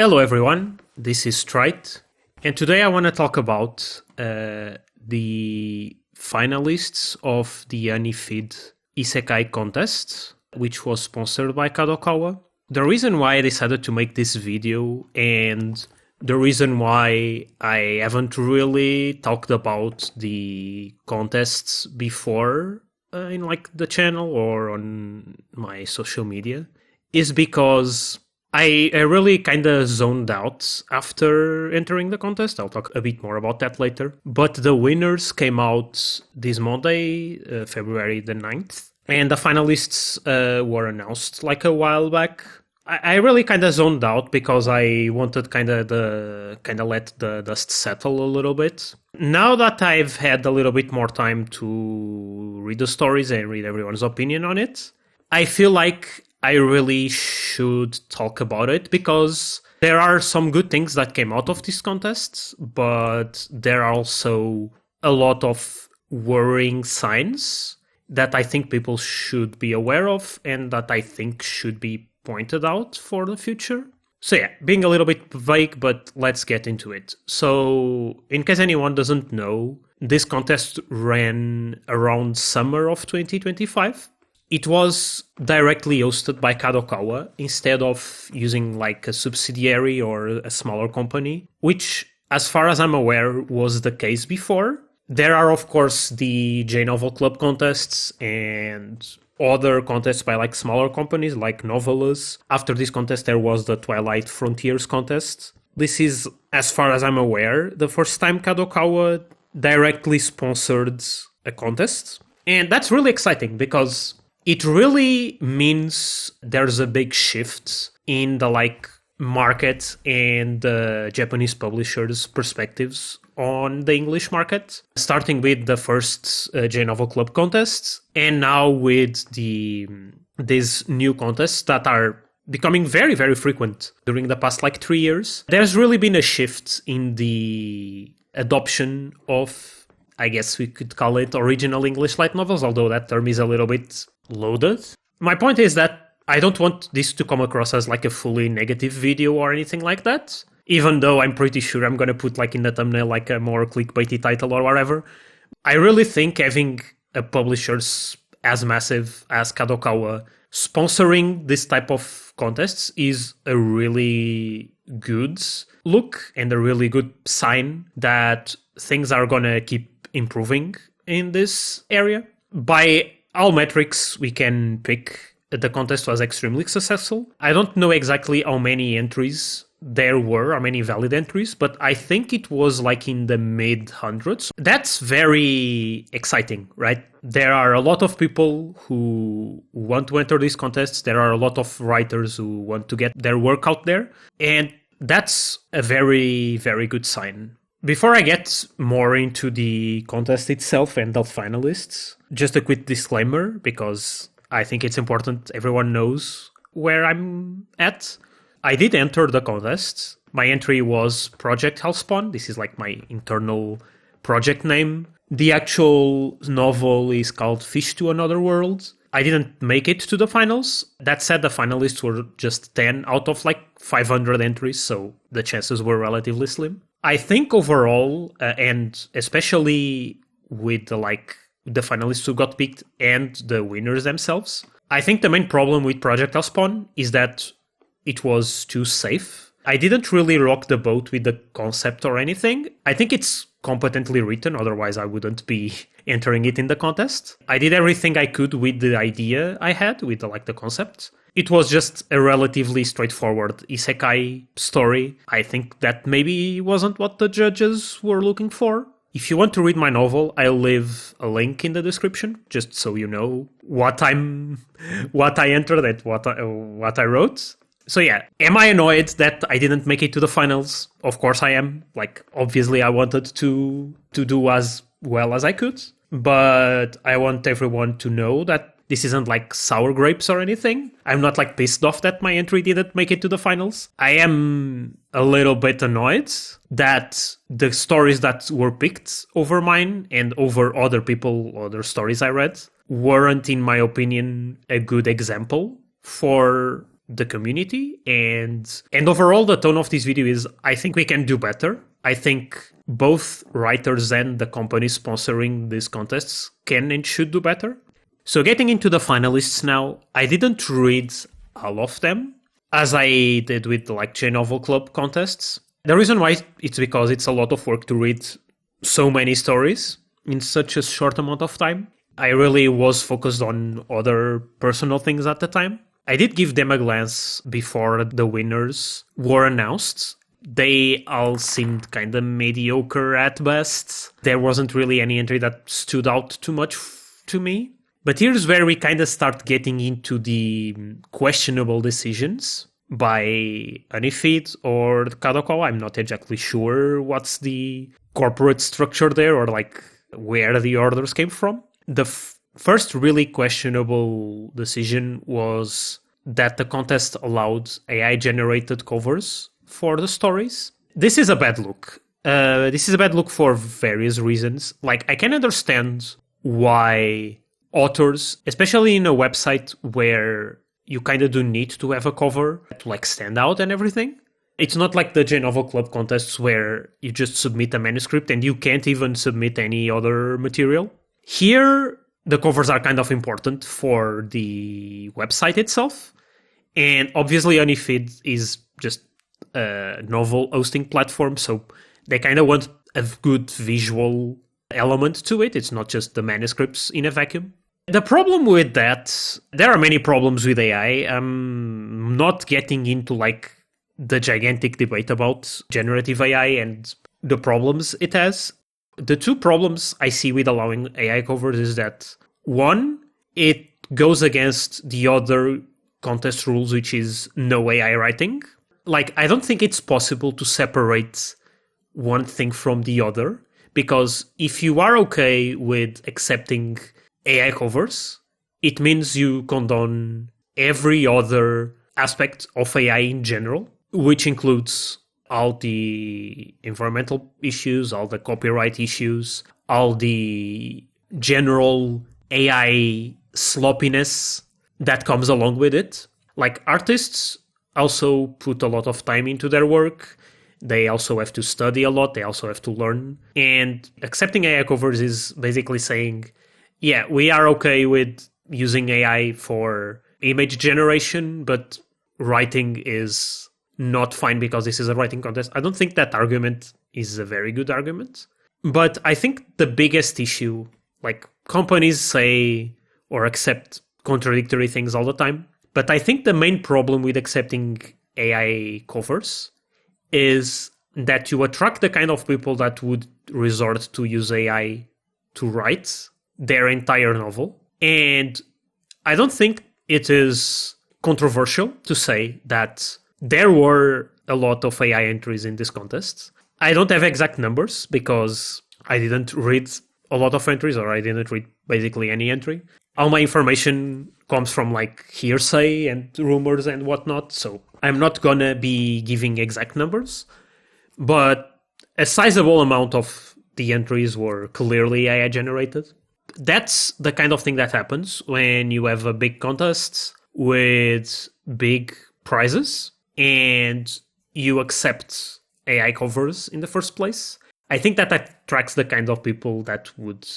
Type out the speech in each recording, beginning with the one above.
Hello everyone, this is Strite, and today I want to talk about the finalists of the Honeyfeed Isekai contest, which was sponsored by Kadokawa. The reason why I decided to make this video and the reason why I haven't really talked about the contests before in the channel or on my social media is because I really kind of zoned out after entering the contest. I'll talk a bit more about that later. But the winners came out this Monday, February the 9th. And the finalists were announced a while back. I really kind of zoned out because I wanted kind of let the dust settle a little bit. Now that I've had a little bit more time to read the stories and read everyone's opinion on it, I feel like I really should talk about it because there are some good things that came out of this contest, but there are also a lot of worrying signs that I think people should be aware of and that I think should be pointed out for the future. So yeah, being a little bit vague, but let's get into it. So in case anyone doesn't know, this contest ran around summer of 2025. It was directly hosted by Kadokawa instead of using a subsidiary or a smaller company, which, as far as I'm aware, was the case before. There are, of course, the J-Novel Club contests and other contests by smaller companies like Novelus. After this contest, there was the Twilight Frontiers contest. This is, as far as I'm aware, the first time Kadokawa directly sponsored a contest. And that's really exciting because it really means there's a big shift in the market and the Japanese publishers' perspectives on the English market, starting with the first J-Novel Club contests, and now with these new contests that are becoming very, very frequent during the past 3 years. There's really been a shift in the adoption of, I guess we could call it, original English light novels, although that term is a little bit loaded. My point is that I don't want this to come across as a fully negative video or anything like that, even though I'm pretty sure I'm going to put in the thumbnail a more clickbaity title or whatever. I really think having a publisher as massive as Kadokawa sponsoring this type of contests is a really good look and a really good sign that things are going to keep improving in this area. By all metrics we can pick, the contest was extremely successful. I don't know exactly how many entries there were, how many valid entries, but I think it was in the mid hundreds. That's very exciting, right? There are a lot of people who want to enter these contests. There are a lot of writers who want to get their work out there. And that's a very, very good sign. Before I get more into the contest itself and the finalists, just a quick disclaimer, because I think it's important everyone knows where I'm at. I did enter the contest. My entry was Project Hellspawn. This is my internal project name. The actual novel is called Fish to Another World. I didn't make it to the finals. That said, the finalists were just 10 out of 500 entries, so the chances were relatively slim. I think overall, and especially with the finalists who got picked and the winners themselves, I think the main problem with Project Hellspawn is that it was too safe. I didn't really rock the boat with the concept or anything. I think it's competently written, otherwise I wouldn't be entering it in the contest. I did everything I could with the idea I had, with the concept. It was just a relatively straightforward isekai story. I think that maybe wasn't what the judges were looking for. If you want to read my novel, I'll leave a link in the description, just so you know what I entered and what I wrote. So yeah, am I annoyed that I didn't make it to the finals? Of course I am. Obviously I wanted to do as well as I could, but I want everyone to know that this isn't sour grapes or anything. I'm not pissed off that my entry didn't make it to the finals. I am a little bit annoyed that the stories that were picked over mine and over other stories I read weren't, in my opinion, a good example for the community. And overall, the tone of this video is, I think we can do better. I think both writers and the company sponsoring these contests can and should do better. So getting into the finalists now, I didn't read all of them, as I did with like J-Novel Club contests. The reason why it's because it's a lot of work to read so many stories in such a short amount of time. I really was focused on other personal things at the time. I did give them a glance before the winners were announced. They all seemed kind of mediocre at best. There wasn't really any entry that stood out too much to me. But here's where we kind of start getting into the questionable decisions by Honeyfeed or Kadokawa. I'm not exactly sure what's the corporate structure there or like where the orders came from. The first really questionable decision was that the contest allowed AI-generated covers for the stories. This is a bad look. This is a bad look for various reasons. Like, I can understand why authors, especially in a website where you kind of do need to have a cover to like stand out and everything. It's not like the J-Novel Club contests where you just submit a manuscript and you can't even submit any other material. Here, the covers are kind of important for the website itself. And obviously, Honeyfeed is just a novel hosting platform, so they kind of want a good visual element to it. It's not just the manuscripts in a vacuum. The problem with that, there are many problems with AI. I'm not getting into like the gigantic debate about generative AI and the problems it has. The two problems I see with allowing AI covers is that, one, it goes against the other contest rules, which is no AI writing. Like, I don't think it's possible to separate one thing from the other, because if you are okay with accepting AI covers, it means you condone every other aspect of AI in general, which includes all the environmental issues, all the copyright issues, all the general AI sloppiness that comes along with it. Like, artists also put a lot of time into their work. They also have to study a lot. They also have to learn. And accepting AI covers is basically saying, yeah, we are okay with using AI for image generation, but writing is not fine because this is a writing contest. I don't think that argument is a very good argument. But I think the biggest issue, like, companies say or accept contradictory things all the time. But I think the main problem with accepting AI covers is that you attract the kind of people that would resort to use AI to write their entire novel. And I don't think it is controversial to say that there were a lot of AI entries in this contest. I don't have exact numbers because I didn't read a lot of entries, or I didn't read basically any entry. All my information comes from like hearsay and rumors and whatnot, so I'm not gonna be giving exact numbers. But a sizable amount of the entries were clearly AI generated. That's the kind of thing that happens when you have a big contest with big prizes and you accept AI covers in the first place. I think that attracts the kind of people that would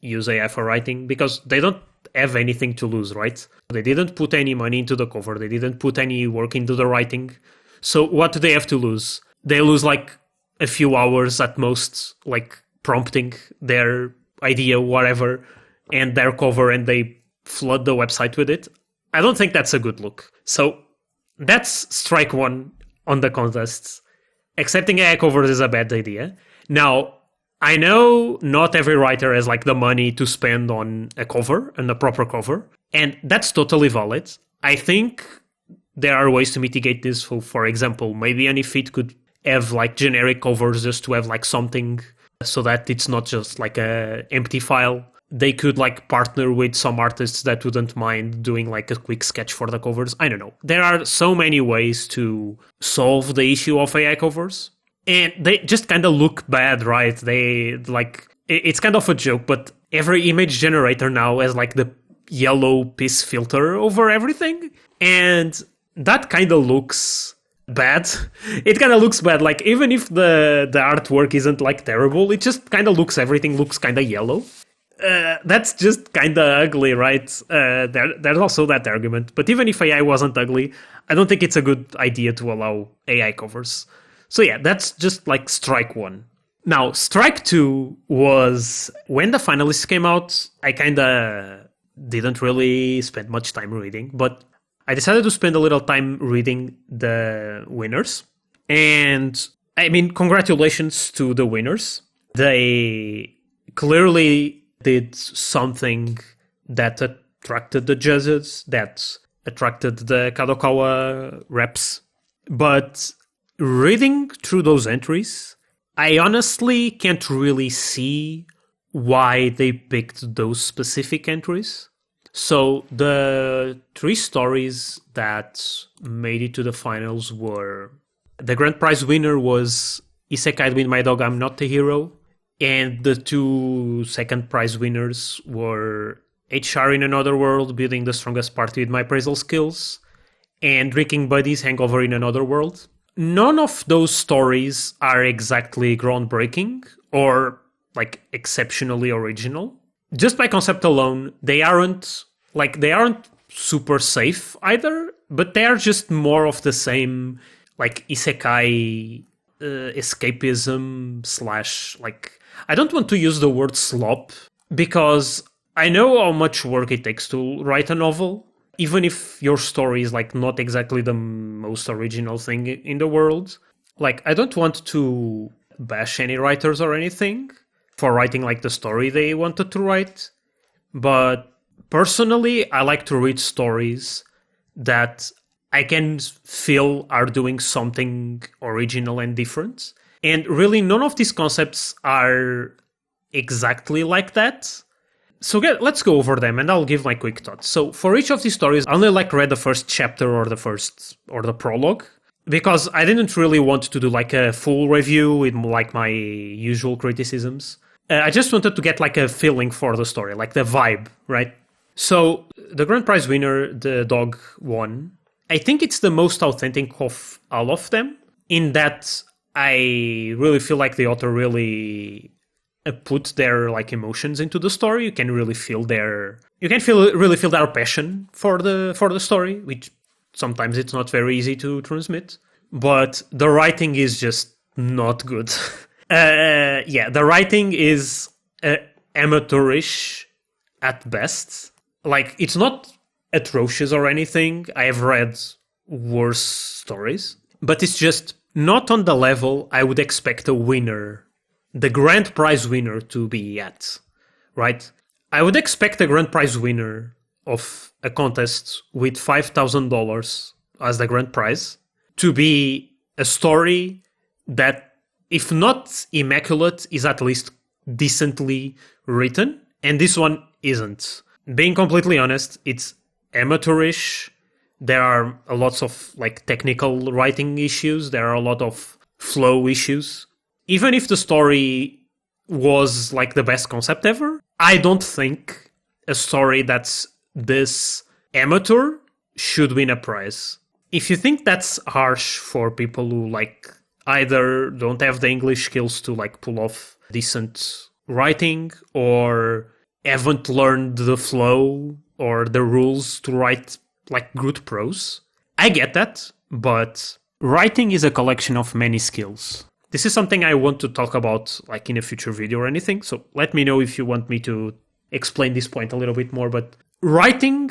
use AI for writing because they don't have anything to lose, right? They didn't put any money into the cover. They didn't put any work into the writing. So what do they have to lose? They lose like a few hours at most, like prompting their idea, whatever, and their cover, and they flood the website with it. I don't think that's a good look. So that's strike one on the contests. Accepting AI covers is a bad idea. Now, I know not every writer has like the money to spend on a cover and a proper cover, and that's totally valid. I think there are ways to mitigate this. For example, maybe Honeyfeed could have like generic covers just to have like something so that it's not just like a empty file. They could like partner with some artists that wouldn't mind doing like a quick sketch for the covers. I don't know. There are so many ways to solve the issue of AI covers. And they just kind of look bad, right? They like, it's kind of a joke, but every image generator now has like the yellow piss filter over everything. And that kind of looks bad. It kind of looks bad. Like, even if the artwork isn't like terrible, it just kind of looks, everything looks kind of yellow. That's just kind of ugly, right? There's also that argument. But even if AI wasn't ugly, I don't think it's a good idea to allow AI covers. So yeah, that's just like strike one. Now, strike two was when the finalists came out, I kind of didn't really spend much time reading, but I decided to spend a little time reading the winners. And I mean, congratulations to the winners. They clearly did something that attracted the judges, that attracted the Kadokawa reps. But reading through those entries, I honestly can't really see why they picked those specific entries. So the three stories that made it to the finals were, the grand prize winner was Isekai with My Dog, I'm Not the Hero. And the two second prize winners were HR in Another World, Building the Strongest Party with My Appraisal Skills, and Drinking Buddies, Hangover in Another World. None of those stories are exactly groundbreaking or like exceptionally original. Just by concept alone, they aren't super safe either, but they are just more of the same, like isekai escapism / like, I don't want to use the word slop because I know how much work it takes to write a novel. Even if your story is like not exactly the most original thing in the world, like, I don't want to bash any writers or anything for writing like the story they wanted to write. But personally, I like to read stories that I can feel are doing something original and different. And really, none of these concepts are exactly like that. So let's go over them, and I'll give my quick thoughts. So for each of these stories, I only read the first chapter or the prologue, because I didn't really want to do like a full review with like my usual criticisms. I just wanted to get like a feeling for the story, like the vibe, right? So the grand prize winner, the dog, won. I think it's the most authentic of all of them, in that I really feel like the author really put their like emotions into the story. You can really feel their passion for the story, which sometimes it's not very easy to transmit. But the writing is just not good. The writing is amateurish at best. Like, it's not atrocious or anything. I have read worse stories, but it's just not on the level I would expect a winner, the grand prize winner, to be at, right? I would expect a grand prize winner of a contest with $5,000 as the grand prize to be a story that, if not immaculate, is at least decently written. And this one isn't. Being completely honest, it's amateurish. There are a lot of like technical writing issues. There are a lot of flow issues. Even if the story was like the best concept ever, I don't think a story that's this amateur should win a prize. If you think that's harsh for people who like either don't have the English skills to like pull off decent writing, or haven't learned the flow or the rules to write like good prose, I get that. But writing is a collection of many skills. This is something I want to talk about like in a future video or anything. So let me know if you want me to explain this point a little bit more. But writing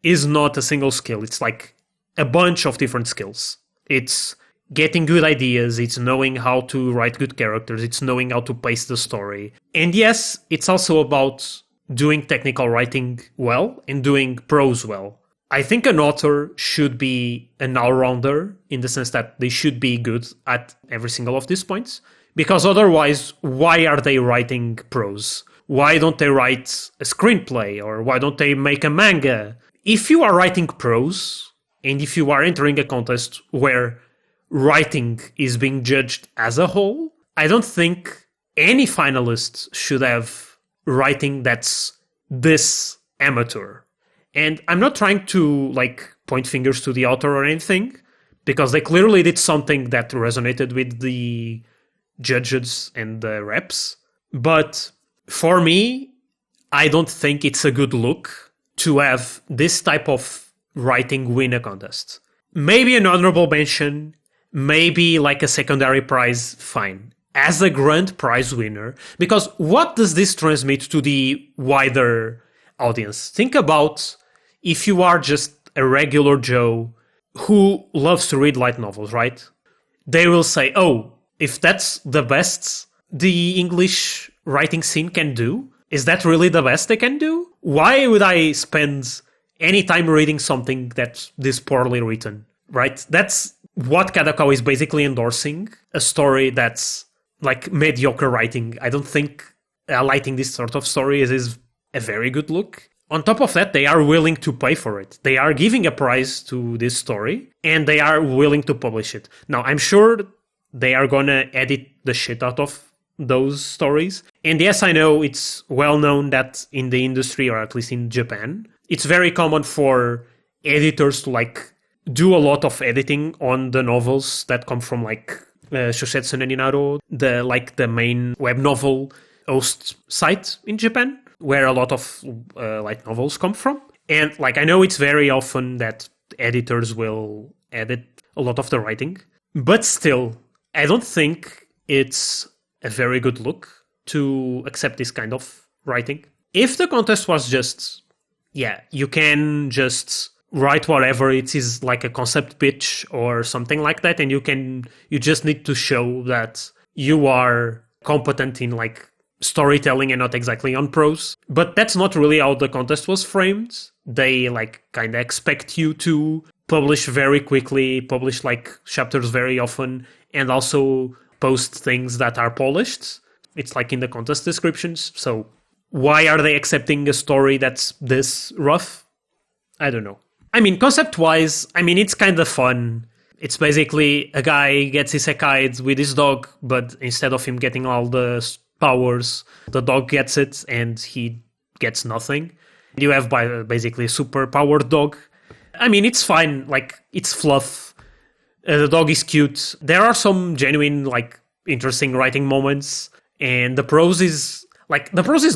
is not a single skill. It's like a bunch of different skills. It's getting good ideas. It's knowing how to write good characters. It's knowing how to pace the story. And yes, it's also about doing technical writing well and doing prose well. I think an author should be an all-rounder in the sense that they should be good at every single of these points. Because otherwise, why are they writing prose? Why don't they write a screenplay? Or why don't they make a manga? If you are writing prose, and if you are entering a contest where writing is being judged as a whole, I don't think any finalists should have writing that's this amateur. And I'm not trying to like point fingers to the author or anything, because they clearly did something that resonated with the judges and the reps. But for me, I don't think it's a good look to have this type of writing win a contest. Maybe an honorable mention, maybe like a secondary prize, fine. As a grand prize winner, because what does this transmit to the wider audience? Think about if you are just a regular Joe who loves to read light novels, right? They will say, oh, if that's the best the English writing scene can do, is that really the best they can do? Why would I spend any time reading something that's this poorly written, right? That's what Kadokawa is basically endorsing, a story that's like mediocre writing. I don't think highlighting this sort of story is a very good look. On top of that, they are willing to pay for it. They are giving a prize to this story, and they are willing to publish it. Now, I'm sure they are gonna edit the shit out of those stories. And yes, I know it's well known that in the industry, or at least in Japan, it's very common for editors to like do a lot of editing on the novels that come from like Shousetsu no Ninaro, the main web novel host site in Japan, where a lot of light novels come from. And like I know it's very often that editors will edit a lot of the writing, but still, I don't think it's a very good look to accept this kind of writing. If the contest was just, you can just write whatever, it is like a concept pitch or something like that, and you just need to show that you are competent in like storytelling and not exactly on prose. But that's not really how the contest was framed. They like kind of expect you to publish very quickly, publish like chapters very often, and also post things that are polished. It's like in the contest descriptions. So why are they accepting a story that's this rough? I don't know. I mean, concept-wise, it's kind of fun. It's basically a guy gets isekai'd with his dog, but instead of him getting all the powers, the dog gets it, and he gets nothing. You have basically a super-powered dog. It's fine. Like, it's fluff. The dog is cute. There are some genuine, like, interesting writing moments, and the prose is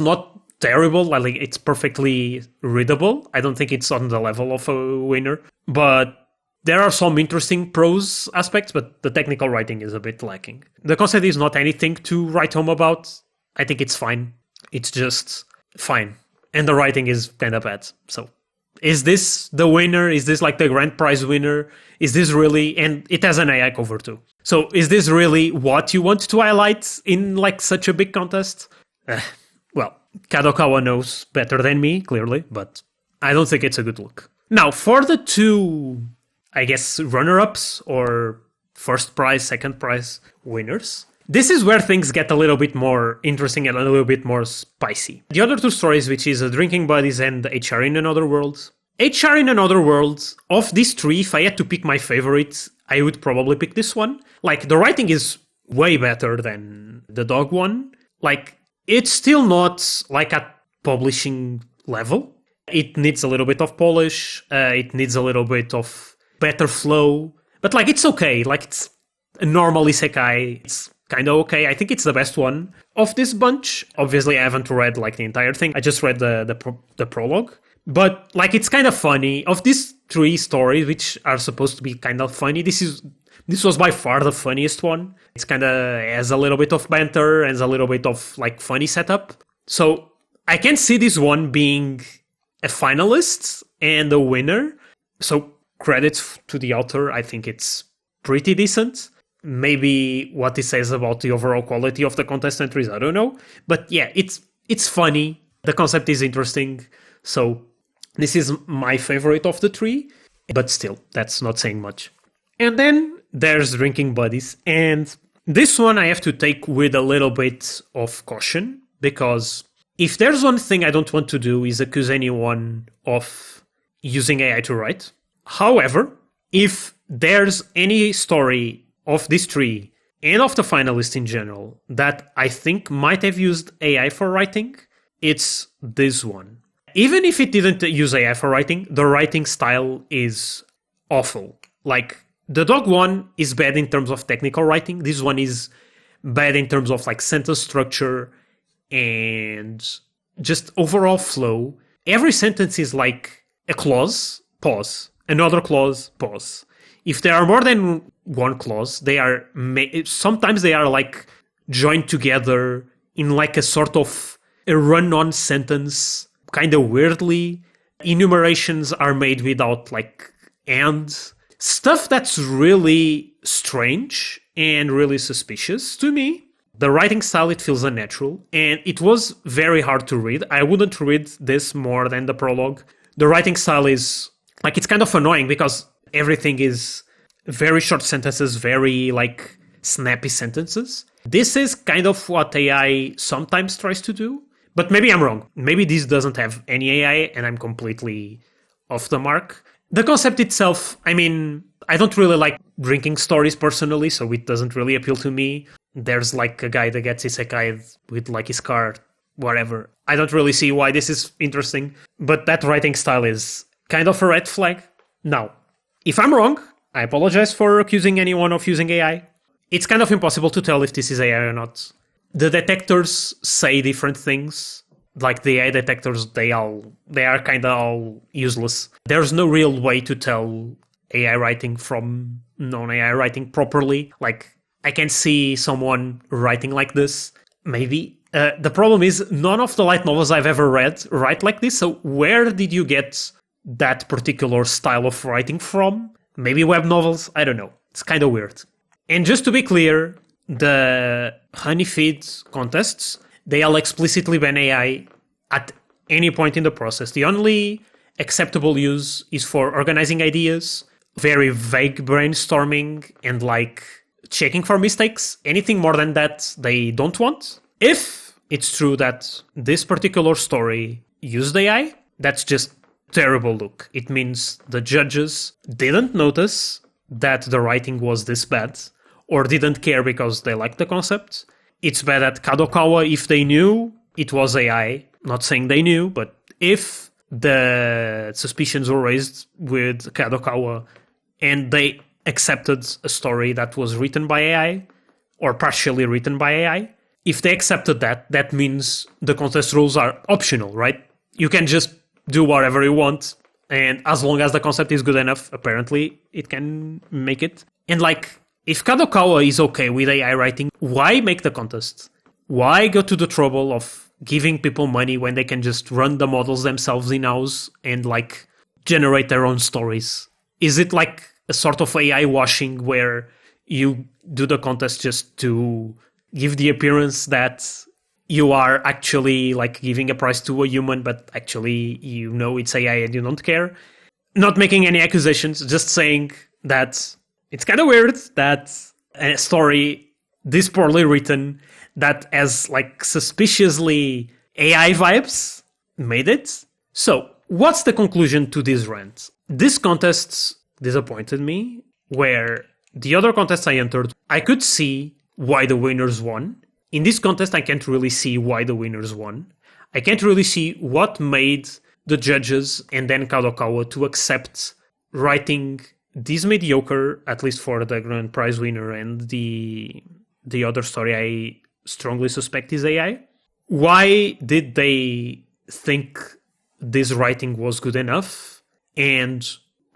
not terrible. Like, it's perfectly readable. I don't think it's on the level of a winner, but there are some interesting prose aspects, but the technical writing is a bit lacking. The concept is not anything to write home about. I think it's fine. It's just fine. And the writing is kind of bad. So is this the winner? Is this like the grand prize winner? Is this really, and it has an AI cover too. So is this really what you want to highlight in like such a big contest? Well, Kadokawa knows better than me, clearly, but I don't think it's a good look. Now, for the two, I guess, runner-ups or first prize, second prize winners, this is where things get a little bit more interesting and a little bit more spicy. The other two stories, which is Drinking Buddies and HR in Another World. HR in Another World, of these three, if I had to pick my favorite, I would probably pick this one. Like, the writing is way better than the dog one. Like, it's still not like at publishing level. It needs a little bit of polish. It needs a little bit of better flow. But like, it's okay. Like, it's a normal isekai. It's kind of okay. I think it's the best one of this bunch. Obviously, I haven't read like the entire thing. I just read the prologue. But like, it's kind of funny. Of these three stories, which are supposed to be kind of funny, this was by far the funniest one. It's kind of has a little bit of banter and a little bit of like funny setup. So I can see this one being a finalist and a winner. So credits to the author. I think it's pretty decent. Maybe what it says about the overall quality of the contest entries, I don't know. But yeah, it's funny. The concept is interesting. So this is my favorite of the three. But still, that's not saying much. And then there's Drinking Buddies. And this one I have to take with a little bit of caution. Because if there's one thing I don't want to do is accuse anyone of using AI to write. However, if there's any story of these three and of the finalists in general that I think might have used AI for writing, it's this one. Even if it didn't use AI for writing, the writing style is awful. Like, the dog one is bad in terms of technical writing. This one is bad in terms of like sentence structure and just overall flow. Every sentence is like a clause, pause, another clause, pause. If there are more than one clause, they are sometimes they are like joined together in like a sort of a run-on sentence, kind of weirdly. Enumerations are made without like and stuff that's really strange and really suspicious to me. The writing style, it feels unnatural, and it was very hard to read. I wouldn't read this more than the prologue. The writing style is, like, it's kind of annoying because everything is very short sentences, very, like, snappy sentences. This is kind of what AI sometimes tries to do, but maybe I'm wrong. Maybe this doesn't have any AI, and I'm completely off the mark. The concept itself, I mean, I don't really like drinking stories personally, so it doesn't really appeal to me. There's like a guy that gets isekai with like his car, whatever. I don't really see why this is interesting, but that writing style is kind of a red flag. Now, if I'm wrong, I apologize for accusing anyone of using AI. It's kind of impossible to tell if this is AI or not. The detectors say different things. Like the AI detectors, they are kind of all useless. There's no real way to tell AI writing from non-AI writing properly. Like, I can see someone writing like this, maybe. The problem is none of the light novels I've ever read write like this. So where did you get that particular style of writing from? Maybe web novels? I don't know. It's kind of weird. And just to be clear, the Honeyfeed contests, they all explicitly ban AI at any point in the process. The only acceptable use is for organizing ideas, very vague brainstorming, and like checking for mistakes. Anything more than that, they don't want. If it's true that this particular story used AI, that's just terrible look. It means the judges didn't notice that the writing was this bad, or didn't care because they liked the concept. It's bad at Kadokawa if they knew it was AI. Not saying they knew, but if the suspicions were raised with Kadokawa and they accepted a story that was written by AI or partially written by AI, if they accepted that, that means the contest rules are optional, right? You can just do whatever you want, and as long as the concept is good enough, apparently it can make it. And like, if Kadokawa is okay with AI writing, why make the contest? Why go to the trouble of giving people money when they can just run the models themselves in-house and like generate their own stories? Is it like a sort of AI washing where you do the contest just to give the appearance that you are actually like giving a prize to a human, but actually you know it's AI and you don't care? Not making any accusations, just saying that it's kind of weird that a story this poorly written that has like suspiciously AI vibes made it. So what's the conclusion to this rant? This contest disappointed me, where the other contests I entered, I could see why the winners won. In this contest, I can't really see why the winners won. I can't really see what made the judges and then Kadokawa to accept writing this mediocre, at least for the grand prize winner and the other story I strongly suspect is AI. Why did they think this writing was good enough? And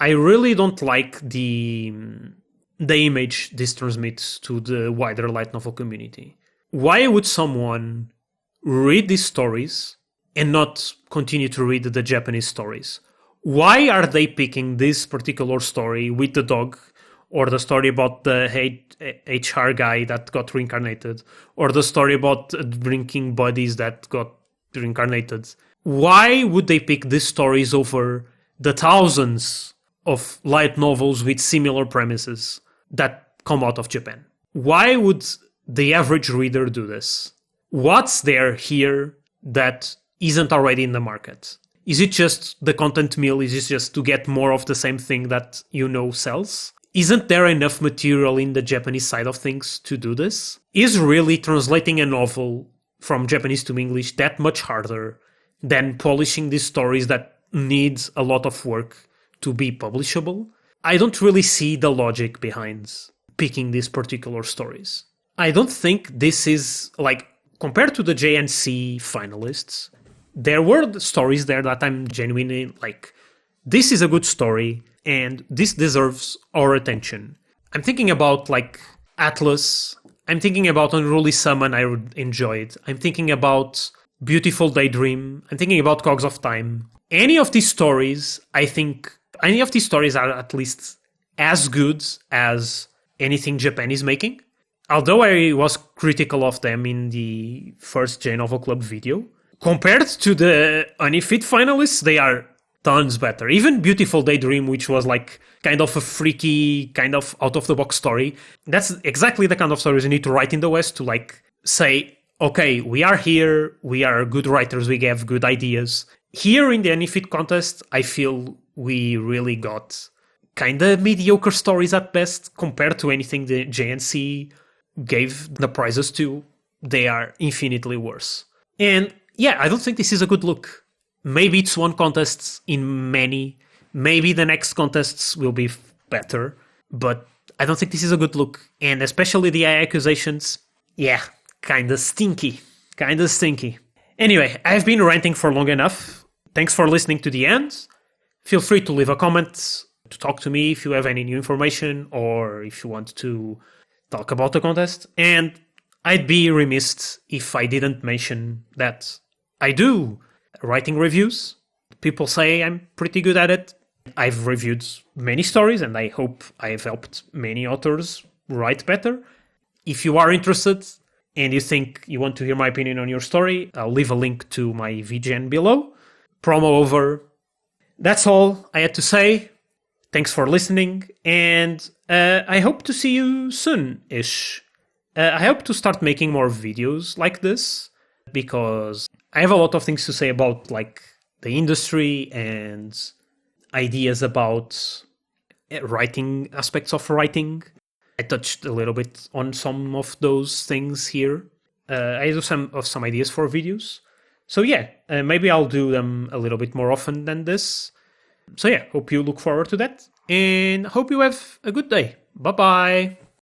I really don't like the image this transmits to the wider light novel community. Why would someone read these stories and not continue to read the Japanese stories? Why are they picking this particular story with the dog, or the story about the HR guy that got reincarnated, or the story about drinking buddies that got reincarnated? Why would they pick these stories over the thousands of light novels with similar premises that come out of Japan? Why would the average reader do this? What's there here that isn't already in the market? Is it just the content mill? Is it just to get more of the same thing that you know sells? Isn't there enough material in the Japanese side of things to do this? Is really translating a novel from Japanese to English that much harder than polishing these stories that need a lot of work to be publishable? I don't really see the logic behind picking these particular stories. I don't think this is like, compared to the JNC finalists, there were stories there that I'm genuinely like, this is a good story and this deserves our attention. I'm thinking about like Atlas. I'm thinking about Unruly Summon, I enjoyed. I'm thinking about Beautiful Daydream. I'm thinking about Cogs of Time. Any of these stories, I think, any of these stories are at least as good as anything Japan is making. Although I was critical of them in the first J-Novel Club video, compared to the Honeyfeed finalists, they are tons better. Even Beautiful Daydream, which was like kind of a freaky, kind of out-of-the-box story, that's exactly the kind of stories you need to write in the West to like say, okay, we are here, we are good writers, we have good ideas. Here in the Honeyfeed contest, I feel we really got kind of mediocre stories at best compared to anything the JNC gave the prizes to. They are infinitely worse. And yeah, I don't think this is a good look. Maybe it's one contest in many. Maybe the next contests will be better. But I don't think this is a good look. And especially the AI accusations, yeah, kind of stinky. Kind of stinky. Anyway, I've been ranting for long enough. Thanks for listening to the end. Feel free to leave a comment, to talk to me if you have any new information or if you want to talk about the contest. And I'd be remiss if I didn't mention that I do writing reviews. People say I'm pretty good at it. I've reviewed many stories and I hope I've helped many authors write better. If you are interested and you think you want to hear my opinion on your story, I'll leave a link to my VGen below. Promo over. That's all I had to say. Thanks for listening, and I hope to see you soon-ish. I hope to start making more videos like this, because I have a lot of things to say about like the industry and ideas about writing, aspects of writing. I touched a little bit on some of those things here. I do some ideas for videos. So yeah, maybe I'll do them a little bit more often than this. So yeah, hope you look forward to that, and hope you have a good day. Bye-bye.